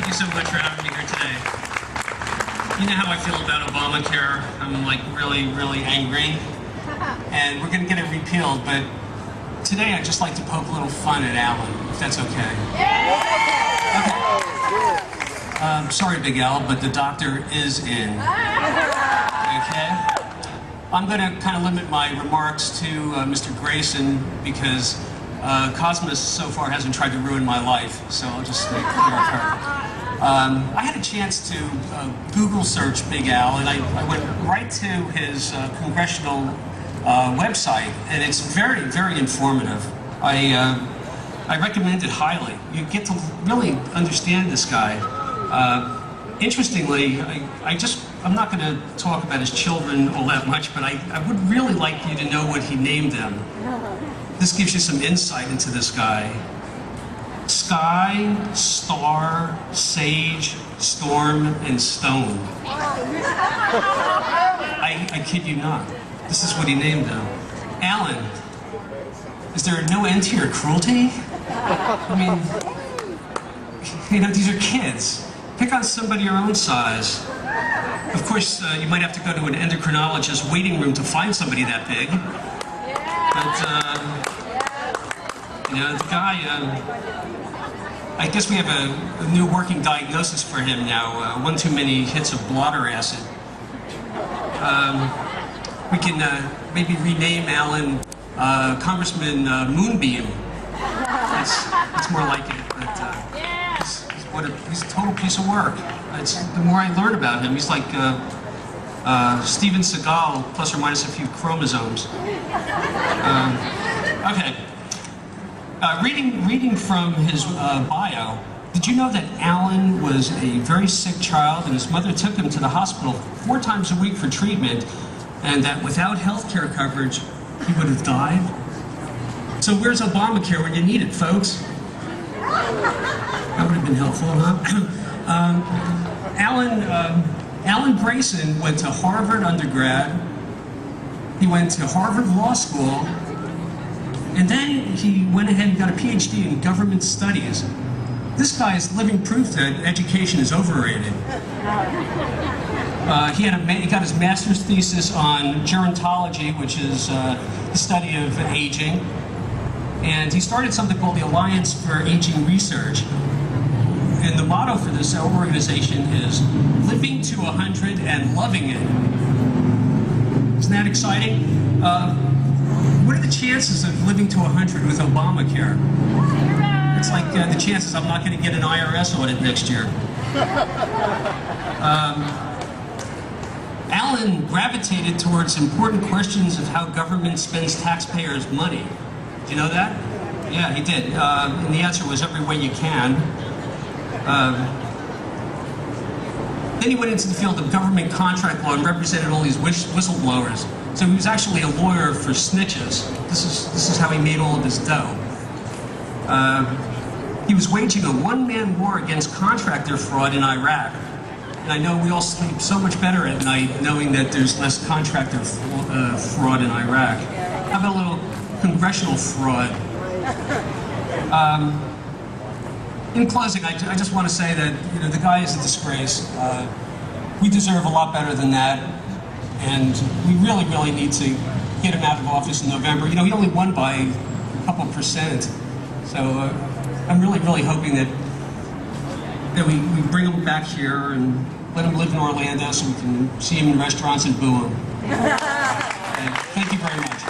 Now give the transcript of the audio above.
Thank you so much for having me here today. You know how I feel about Obamacare. I'm like really angry. And we're going to get it repealed, but today I'd just like to poke a little fun at Alan, if that's okay. Okay. Sorry, Big Al, but the doctor is in. Okay? I'm going to kind of limit my remarks to Mr. Grayson because Cosmos so far hasn't tried to ruin my life, so I'll just stay clear of her. I had a chance to Google search Big Al, and I went right to his congressional website, and it's very informative. I recommend it highly. You get to really understand this guy. Interestingly, I'm not going to talk about his children all that much, but I would really like you to know what he named them. This gives you some insight into this guy. Sky, Star, Sage, Storm, and Stone. I kid you not. This is what he named them. Alan, is there no end to your cruelty? I mean, you know, these are kids. Pick on somebody your own size. Of course, you might have to go to an endocrinologist waiting room to find somebody that big. But, you know, the guy, I guess we have a new working diagnosis for him now. One too many hits of blotter acid. We can maybe rename Alan Congressman Moonbeam. That's more like it. But, he's a total piece of work. The more I learn about him, he's like Steven Seagal plus or minus a few chromosomes. Okay. Reading from his bio, did you know that Alan was a very sick child and his mother took him to the hospital 4 times a week for treatment, and that without health care coverage, he would have died? So where's Obamacare when you need it, folks? That would have been helpful, huh? Alan Grayson went to Harvard undergrad. He went to Harvard Law School. And then he went ahead and got a PhD in government studies. This guy is living proof that education is overrated. He got his master's thesis on gerontology, which is the study of aging. And he started something called the Alliance for Aging Research. And the motto for this organization is living to 100 and loving it. Isn't that exciting? What are the chances of living to 100 with Obamacare? It's like the chances I'm not going to get an IRS audit next year. Alan gravitated towards important questions of how government spends taxpayers' money. Do you know that? Yeah, he did. And the answer was every way you can. Then he went into the field of government contract law and represented all these whistleblowers. So he was actually a lawyer for snitches. This is how he made all of his dough. He was waging a one-man war against contractor fraud in Iraq. And I know we all sleep so much better at night knowing that there's less contractor fraud in Iraq. How about a little congressional fraud? In closing, I just want to say that the guy is a disgrace. We deserve a lot better than that. And we really need to get him out of office in November. He only won by a couple %. So I'm really hoping that we bring him back here and let him live in Orlando so we can see him in restaurants and boo him. Thank you very much.